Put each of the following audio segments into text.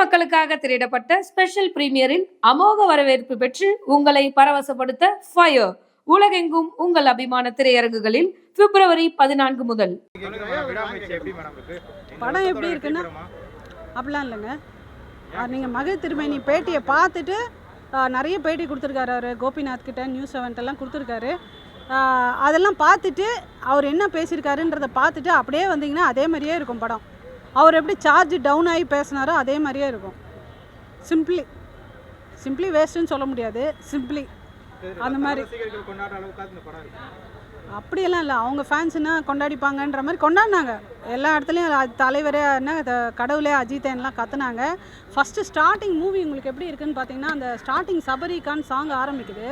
மக்களுக்காக திரையிடப்பட்ட ஸ்பெஷல் பிரீமியரின் அமோக வரவேற்பு பெற்று உங்களை பரவசப்படுத்த ஃபயர் உலகெங்கும் உங்கள் அபிமான திரையரங்குகளில் பிப்ரவரி 14 முதல். படம் எப்படி இருக்குன்னா அப்படிலாம் இல்லைங்க. நீங்கள் மகிழ் திருமேனி பேட்டியை பார்த்துட்டு நிறைய பேட்டி கொடுத்துருக்காரு. அவர் கோபிநாத் கிட்ட நியூஸ் 7 கொடுத்துருக்காரு. அதெல்லாம் பார்த்துட்டு அவர் என்ன பேசியிருக்காருன்றதை பார்த்துட்டு அப்படியே வந்தீங்கன்னா அதே மாதிரியே இருக்கும் படம். அவர் எப்படி சார்ஜ் டவுன் ஆகி பேசினாரோ அதே மாதிரியே இருக்கும். சிம்பிளி வேஸ்ட்டுன்னு சொல்ல முடியாது, சிம்பிளி அந்த மாதிரி. அப்படியெல்லாம் இல்லை, அவங்க ஃபேன்ஸுன்னா கொண்டாடிப்பாங்கன்ற மாதிரி கொண்டாடினாங்க. எல்லா இடத்துலையும் தலைவரே என்ன கடவுளே அஜித்தேன்லாம் கற்றுனாங்க. ஃபஸ்ட்டு ஸ்டார்டிங் மூவி உங்களுக்கு எப்படி இருக்குதுன்னு பார்த்தீங்கன்னா, அந்த ஸ்டார்டிங் சபரிகான் சாங் ஆரம்பிக்குது.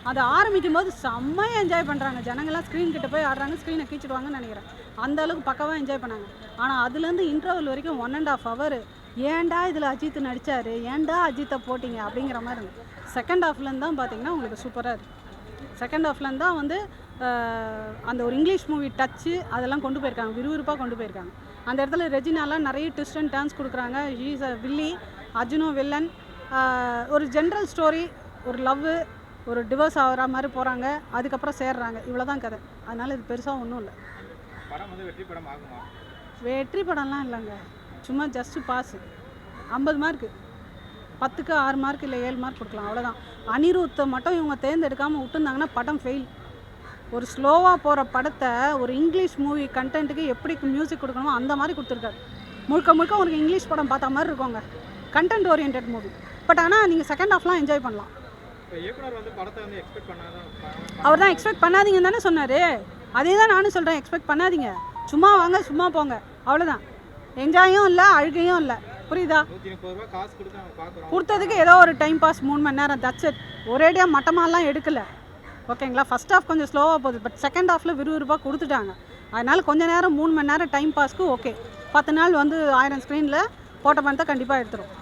அதை ஆரம்பிக்கும் போது செம்மையாக என்ஜாய் பண்ணுறாங்க ஜனங்கள்லாம். ஸ்க்ரீன் கிட்ட போய் ஆடுறாங்க, ஸ்க்ரீனை கீச்சிடுவாங்கன்னு நினைக்கிறேன். அந்த அளவுக்கு பக்கவாக என்ஜாய் பண்ணாங்க. ஆனால் அதுலேருந்து இன்டர்வல் வரைக்கும் 1.5 hour ஏன்டா இதில் அஜித் நடித்தார், ஏன்டா அஜித்தை போட்டிங்க அப்படிங்கிற மாதிரி இருந்தது. செகண்ட் ஹாஃப்லேருந்து தான் பார்த்தீங்கன்னா உங்களுக்கு சூப்பராக இருக்குது. செகண்ட் ஹாஃப்லேருந்து தான் வந்து அந்த ஒரு இங்கிலீஷ் மூவி டச்சு அதெல்லாம் கொண்டு போயிருக்காங்க, விறுவிறுப்பாக கொண்டு போயிருக்காங்க. அந்த இடத்துல ரெஜினாலாம் நிறைய ட்விஸ்ட் அண்ட் டர்ன்ஸ் கொடுக்குறாங்க. ஷீஸ் அ வில்லி, அர்ஜுனும் வில்லன். ஒரு ஜென்ரல் ஸ்டோரி, ஒரு லவ், ஒரு டிவோர்ஸ் ஆகிற மாதிரி போகிறாங்க, அதுக்கப்புறம் சேர்றாங்க. இவ்வளோ தான் கதை. அதனால் இது பெருசாக ஒன்றும் இல்லை. வெற்றி படம்லாம் இல்லைங்க, சும்மா ஜஸ்ட்டு பாஸு. 50 மார்க்கு, 10க்கு 6 மார்க் இல்லை 7 மார்க் கொடுக்கலாம், அவ்வளோதான். அனிருத்தை மட்டும் இவங்க தேர்ந்தெடுக்காமல் விட்டுருந்தாங்கன்னா படம் ஃபெயில். ஒரு ஸ்லோவாக போகிற படத்தை ஒரு இங்கிலீஷ் மூவி கண்டென்ட்டுக்கு எப்படி மியூசிக் கொடுக்கணுமோ அந்த மாதிரி கொடுத்துருக்காரு. முழுக்க முழுக்க உங்களுக்கு இங்கிலீஷ் படம் பார்த்த மாதிரி இருக்குங்க, கண்டென்ட் ஓரியன்ட் மூவி. பட் ஆனால் நீங்கள் செகண்ட் ஹாஃப்லாம் என்ஜாய் பண்ணலாம். அவர் தான் எக்ஸ்பெக்ட் பண்ணாதீங்கன்னு தானே சொன்னார். அதே தான் நானும் சொல்கிறேன், எக்ஸ்பெக்ட் பண்ணாதீங்க, சும்மா வாங்க சும்மா போங்க, அவ்வளோதான். என்ஜாயும் இல்லை, அழுகையும் இல்லை, புரியுதா? கொடுத்ததுக்கு ஏதோ ஒரு டைம் பாஸ் 3 மணி நேரம், தட்ஸ் இட். ஒரேடியாக மட்டமாலாம் எடுக்கலை, ஓகேங்களா? ஃபஸ்ட் ஹாஃப் கொஞ்சம் ஸ்லோவாக போகுது, பட் செகண்ட் ஹாஃபில் விறுவிறுப்பாக கொடுத்துட்டாங்க. அதனால் கொஞ்சம் நேரம் 3 மணி நேரம் டைம் பாஸ்க்கு ஓகே. 10 நாள் வந்து 1000 ஸ்க்ரீனில் போட்ட பணத்தை கண்டிப்பாக எடுத்துரும்.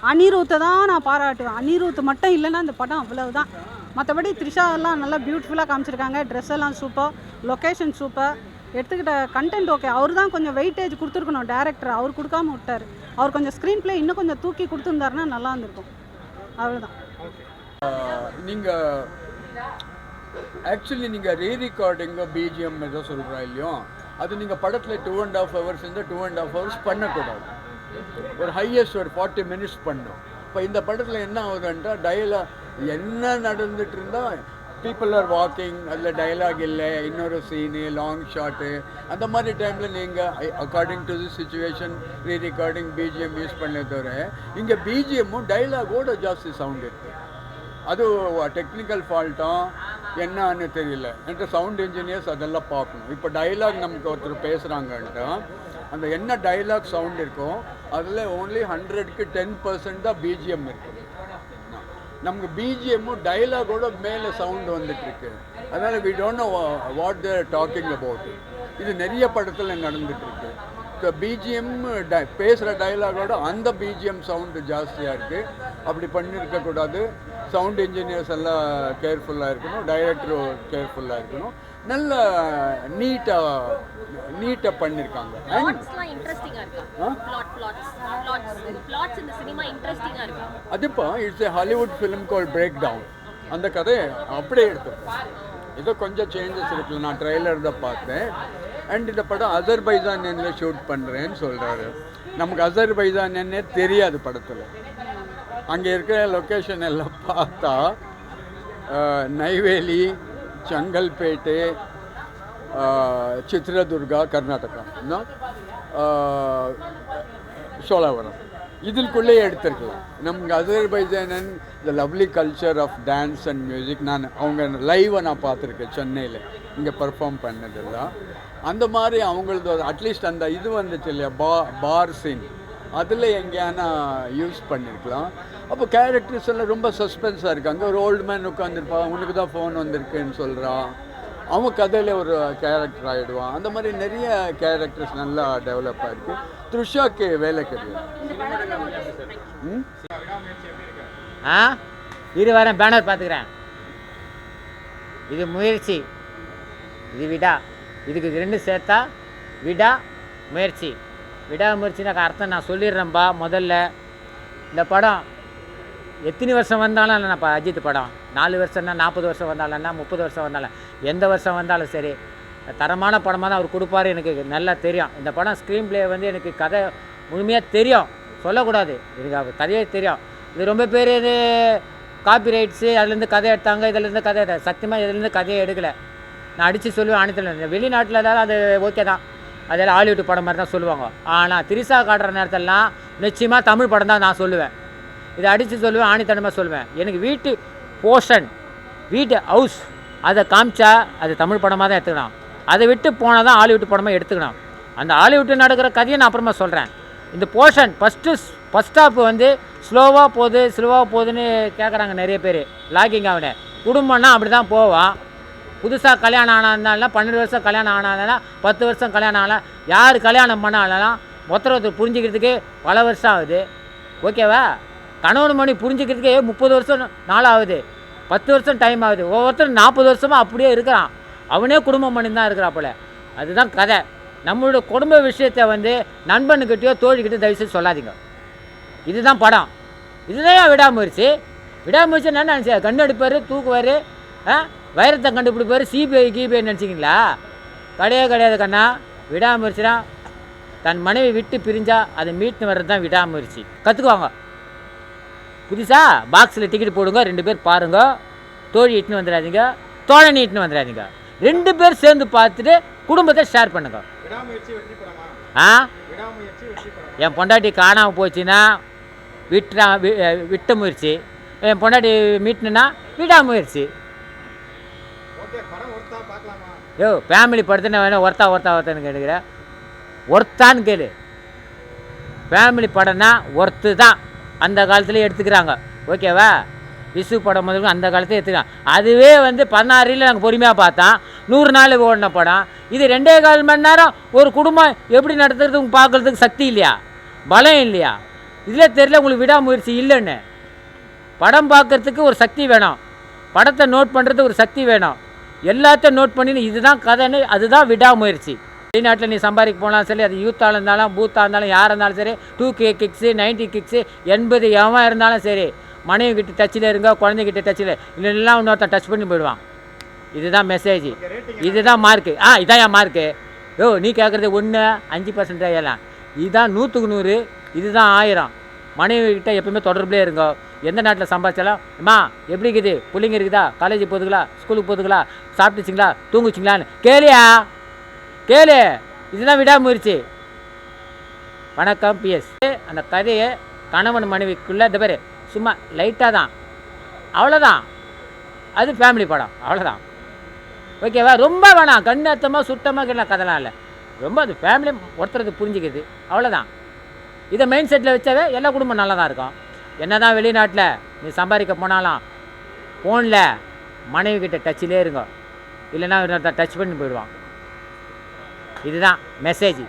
அனிருத்தை தான் நான் பாராட்டுவேன். அனிருத் மட்டும் இல்லைன்னா இந்த படம் அவ்வளவு தான். மற்றபடி த்ரிஷாலாம் நல்லா பியூட்டிஃபுல்லாக காமிச்சிருக்காங்க. ட்ரெஸ் எல்லாம் சூப்பர், லொக்கேஷன் சூப்பர், எடுத்துக்கிட்ட கண்டென்ட் ஓகே. அவர் தான் கொஞ்சம் வெயிட்டேஜ் கொடுத்துருக்கணும் டேரக்டர், அவர் கொடுக்காம விட்டார். அவர் கொஞ்சம் ஸ்க்ரீன் பிளே இன்னும் கொஞ்சம் தூக்கி கொடுத்துருந்தாருன்னா நல்லா இருந்திருக்கும், அவ்வளோதான். நீங்கள் ஆக்சுவலி நீங்கள் ரீரெக்கார்டிங்கோ பிஜிஎம் ஏதோ சொல்கிறா இல்லையோ, அது நீங்கள் படத்தில் 2.5 hours 2.5 hours பண்ணக்கூடாது. ஒரு ஹையஸ்ட் ஒரு 40 minutes பண்ணோம். இப்போ இந்த படத்தில் என்ன ஆகுதுன்ட்டா, டயலாக் என்ன நடந்துட்டு இருந்தால் பீப்புள் ஆர் வாக்கிங், அதில் டயலாக் இல்லை, இன்னொரு சீனு, லாங் ஷாட்டு, அந்த மாதிரி டைமில் நீங்கள் according to the situation re-recording BGM use பண்ண தவிர, இங்கே பிஜிஎம்மும் டைலாகோட ஜாஸ்தி சவுண்ட் இருக்குது. அது டெக்னிக்கல் ஃபால்ட்டும் என்னன்னு தெரியல. என்கிட்ட சவுண்ட் இன்ஜினியர்ஸ் அதெல்லாம் பார்க்கணும். இப்போ டைலாக் நமக்கு ஒருத்தர் பேசுகிறாங்கன்ட்டு அந்த என்ன டைலாக் சவுண்ட் இருக்கோ அதில் ஓன்லி 100க்கு 10% தான் பிஜிஎம் இருக்குது. நமக்கு பிஜிஎம்மும் டைலாகோட மேலே சவுண்ட் வந்துட்டுருக்கு. அதனால் we don't know what they're talking about. இது நிறைய படத்தில் நடந்துகிட்ருக்கு. ஸோ பிஜிஎம் பேசுகிற டைலாகோட அந்த பிஜிஎம் சவுண்டு ஜாஸ்தியாக இருக்குது. அப்படி பண்ணியிருக்கக்கூடாது. சவுண்ட் இன்ஜினியர்ஸ் எல்லாம் கேர்ஃபுல்லாக இருக்கணும், டைரக்டரும் கேர்ஃபுல்லாக இருக்கணும். நல்ல நீட்டாக பண்ணியிருக்காங்க. அதுப்பா it's a Hollywood film call breakdown. அந்த கதை அப்படியே எடுத்துருக்கோம். ஏதோ கொஞ்சம் சேஞ்சஸ் இருக்குல்ல, நான் ட்ரெய்லர் தான் பார்த்தேன். அண்ட் இந்த படம் அசர்பைஜான்ல ஷூட் பண்ணுறேன்னு சொல்கிறாரு. நமக்கு அசர்பைஜான் என்னே தெரியாது படத்தில். அங்கே இருக்கிற லொக்கேஷன் எல்லாம் பார்த்தா நைவேலி, செங்கல்பேட்டு, சித்ரதுர்கா, கர்நாடகா, சோழவரம், இதுக்குள்ளே எடுத்துருக்கலாம். நமக்கு Azerbaijan the lovely culture of dance and music. அவங்க லைவை நான் பார்த்துருக்கேன் சென்னையில், இங்கே பர்ஃபார்ம் பண்ணதெல்லாம். அந்த மாதிரி அவங்களது அட்லீஸ்ட் அந்த இது வந்துச்சு இல்லையா, பார் சீன், அதில் எங்கேயானா யூஸ் பண்ணியிருக்கலாம். அப்போ கேரக்டர்ஸ் எல்லாம் ரொம்ப சஸ்பென்ஸாக இருக்காங்க. ஒரு ஓல்டு மேன் உட்காந்துருப்பான், உனக்கு தான் ஃபோன் வந்திருக்குன்னு சொல்கிறான், அவன் கதையில் ஒரு கேரக்டர் ஆகிடுவான். அந்த மாதிரி நிறைய கேரக்டர்ஸ் நல்லா டெவலப் ஆகிருக்கு. த்ரிஷாக்கு வேலை கிடையாது. இரு வாரம் பேனர் பார்த்துக்கிறேன். இது முயற்சி, இது விடா. இதுக்கு 2 சேர்த்தா விடா முயற்சி. விடா முயற்சினாக்க அர்த்தம் நான் சொல்லிடுறேன்பா. முதல்ல இந்த படம் எத்தனை வருஷம் வந்தாலும் இல்லைண்ணா அஜித் படம் 4 வருஷம்னா 40 வருஷம் வந்தாலும்னா 30 வருஷம் வந்தாலும் எந்த வருஷம் வந்தாலும் சரி தரமான படமாக தான் அவர் கொடுப்பாரு. எனக்கு நல்லா தெரியும். இந்த படம் ஸ்க்ரீன் பிளே வந்து எனக்கு கதை முழுமையாக தெரியும், சொல்லக்கூடாது, எனக்கு கதையே தெரியும். இது ரொம்ப பேர் இது காப்பி ரைட்ஸு அதுலேருந்து கதை எடுத்தாங்க, இதிலேருந்து கதை சத்தியமாக இதுலேருந்து கதையை எடுக்கலை. நான் அடித்து சொல்லுவேன் அனைத்தில் வெளிநாட்டில் தான் அது ஓகே தான், அதெல்லாம் ஹாலிவுட் படம் மாதிரி தான் சொல்லுவாங்க. ஆனால் திரிசா காட்டுற நேரத்திலலாம் நிச்சயமாக தமிழ் படம் தான் நான் சொல்லுவேன். இதை அடித்து சொல்லுவேன், ஆணித்தனமாக சொல்லுவேன். எனக்கு வீட்டு போர்ஷன் வீட்டு ஹவுஸ் அதை காமிச்சா அது தமிழ் படமாக தான் எடுத்துக்கணும். அதை விட்டு போனால் தான் ஹாலிவுட் படமாக எடுத்துக்கணும். அந்த ஹாலிவுட்டு நடக்கிற கதையை நான் அப்புறமா சொல்கிறேன். இந்த போர்ஷன் ஃபஸ்ட் ஹாஃப் வந்து ஸ்லோவாக போகுதுன்னு கேட்குறாங்க நிறைய பேர். லாகிங் ஆகுனே குடும்பம்னா அப்படி தான் போவான். புதுசாக கல்யாணம் ஆனாலும் 12 வருஷம் கல்யாணம் ஆனாலும் 10 வருஷம் கல்யாணம் ஆகலாம், யார் கல்யாணம் பண்ணாலும் ஒருத்தர் புரிஞ்சிக்கிறதுக்கு பல வருஷம் ஆகுது. ஓகேவா? கணவன் மணி புரிஞ்சிக்கிறதுக்கே 30 வருஷம் நாள் ஆகுது, 10 வருஷம் டைம் ஆகுது. ஒவ்வொருத்தரும் 40 வருஷமாக அப்படியே இருக்கிறான். அவனே குடும்பம் பண்ணி தான் இருக்கிறா போல. அதுதான் கதை. நம்மளோட குடும்ப விஷயத்தை வந்து நண்பனுக்கிட்டேயோ தோழிக்கிட்டே தயவுசெய்து சொல்லாதீங்க. இதுதான் படம். இதுதான் விடாமுயற்சி. விடாமுயற்சி என்ன நினச்சா கண் அடிப்பார், தூக்குவார், வைரத்தை கண்டுபிடிப்பார், சிபிஐ நினச்சிங்களா? கிடையாது கண்ணா. விடாமுயற்சினா தன் மனைவி விட்டு பிரிஞ்சா அதை மீட்டு வர்றது தான் விடாமுயற்சி. கற்றுக்குவாங்க. புதுசாக பாக்ஸில் டிக்கெட் போடுங்க, 2 பேர் பாருங்க. தோழி இட்டுன்னு வந்துடாதீங்க, தோழனி இட்டுன்னு வந்துடாதீங்க. 2 பேர் சேர்ந்து பார்த்துட்டு குடும்பத்தை ஷேர் பண்ணுங்க. என் பொண்டாட்டி காணாமல் போச்சுன்னா விட்ட முயற்சி, என் பொண்டாட்டி மீட்டுனா விடாமுயற்சி. யோ ஃபேமிலி படத்துன்னு வேணும் ஒருத்தான்னு கேட்டுக்கிறேன். ஒர்த்தான்னு கேளு. ஃபேமிலி படம்னா ஒர்த்து தான் அந்த காலத்துலேயே எடுத்துக்கிறாங்க. ஓகேவா? விசு படம் முதல்ல அந்த காலத்தையும் எடுத்துக்கலாம். அதுவே வந்து 16 நாங்கள் பொறுமையாக பார்த்தோம். 100 நாள் ஓடின படம். இது 2.25 மணி நேரம் ஒரு குடும்பம் எப்படி நடத்துறது பார்க்குறதுக்கு சக்தி இல்லையா, பலம் இல்லையா? இதில் தெரியல உங்களுக்கு விடாமுயற்சி இல்லைன்னு. படம் பார்க்குறதுக்கு ஒரு சக்தி வேணும், படத்தை நோட் பண்ணுறது ஒரு சக்தி வேணும். எல்லாத்தையும் நோட் பண்ணி இதுதான் கதைன்னு, அதுதான் விடாமுயற்சி. வெளிநாட்டில் நீ சம்பாதிக்க போனாலும் சரி, அது யூத்தாக இருந்தாலும் பூத்தாக இருந்தாலும் யாராக இருந்தாலும் சரி, 2K கிக்ஸு 90 கிக்ஸு 80 எவன் இருந்தாலும் சரி, மனைவி கிட்ட டச்சில் இருங்க, குழந்தைகிட்ட டச்சில் இல்லைன்னா இன்னொருத்தன் டச் பண்ணி போயிடுவான். இதுதான் மெசேஜ், இதுதான் மார்க்கு. இதான் என் மார்க்கு. யோ நீ கேட்குறது 1 5% எல்லாம் இதுதான் 100க்கு 100, இதுதான் 1000. மனைவி கிட்ட எப்பவுமே தொடர்புலேயே இருங்க. எந்த நாட்டில் சம்பாதிச்சாலும் அம்மா எப்படி இருக்குது, பிள்ளைங்க இருக்குதா, காலேஜ் போகுதுங்களா, ஸ்கூலுக்கு போகுதுங்களா, சாப்பிட்டுச்சிங்களா, தூங்குச்சிங்களான்னு கேளியா, கேளு. இதுதான் விடாமுயற்சி. வணக்கம் PS. அந்த கதையை கணவன் மனைவிக்குள்ளே இந்த பேர் சும்மா லைட்டாக தான், அவ்வளோதான். அது ஃபேமிலி படம், அவ்வளோதான். ஓகேவா? ரொம்ப வேணாம் கண்ணத்தமாக சுத்தமாக கேட்கலாம், கதைலாம் இல்லை. ரொம்ப அது ஃபேமிலி ஒருத்தருக்கு புரிஞ்சிக்குது, அவ்வளோதான். இதை மைண்ட் செட்டில் வச்சாவே எல்லா குடும்பம் நல்லா தான் இருக்கும். என்ன தான் வெளிநாட்டில் நீ சம்பாதிக்க போனாலும் ஃபோனில் மனைவி கிட்ட டச்சிலே இருங்க, இல்லைன்னா டச் பண்ணி போயிடுவான். இதுதான் மெசேஜ்.